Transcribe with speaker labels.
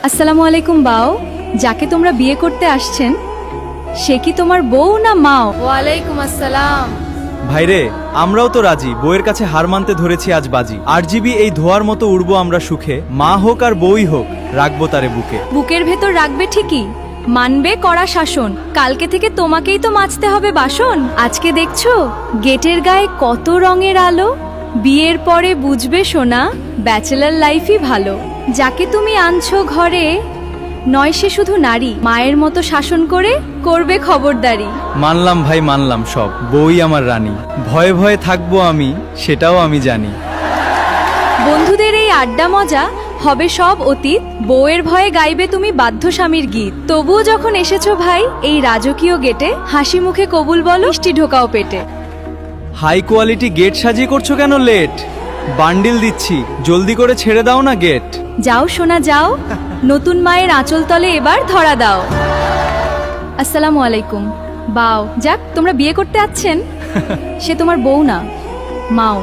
Speaker 1: আসসালামু আলাইকুম বাও। যাকে তোমরা বিয়ে করতে আসছেন সে কি তোমার বউ না মাও?
Speaker 2: ওয়ালাইকুম আসসালাম।
Speaker 3: ভাইরে, আমরাও তো রাজি, বউয়ের কাছে হার মানতে ধরেছি আজ বাজি। RGB এই ধোয়ার মতো উড়বো আমরা সুখে, মা হোক আর বউই হোক, রাখবো তারে বুকে।
Speaker 1: বুকের ভেতর রাখবে ঠিকই, মানবে কড়া শাসন। কালকে থেকে তোমাকেই তো মাজতে হবে বাসন। আজকে দেখছো গেটের গায়ে কত রঙের আলো, বিয়ের পরে বুঝবে সোনা ব্যাচেলার লাইফই ভালো। যাকে তুমি আনছো ঘরে নয় সে শুধু নারী, মায়ের মতো শাসন করে করবে খবরদারি।
Speaker 3: মানলাম ভাই মানলাম সব, বউই আমার রানী। ভয়ে ভয়ে থাকবো আমি, সেটাও আমি জানি।
Speaker 1: বন্ধুদের এই আড্ডা মজা হবে সব অতীত, বউয়ের ভয়ে গাইবে তুমি বাধ্য স্বামীর গীত। তবুও যখন এসেছো ভাই এই রাজকীয় গেটে, হাসি মুখে কবুল বলো, মিষ্টি ঢোকাও পেটে।
Speaker 3: হাই কোয়ালিটি গেট সাজিয়ে করছো কেন লেট? বান্ডিল দিচ্ছি, জলদি করে ছেড়ে দাও না গেট।
Speaker 1: যাও সোনা যাও, নতুন মায়ের আঁচল তলে এবার ধরা দাও। আসসালামু আলাইকুম বাও। যাক তোমরা বিয়ে করতে আসছেন, সে তোমার বউ না মাও।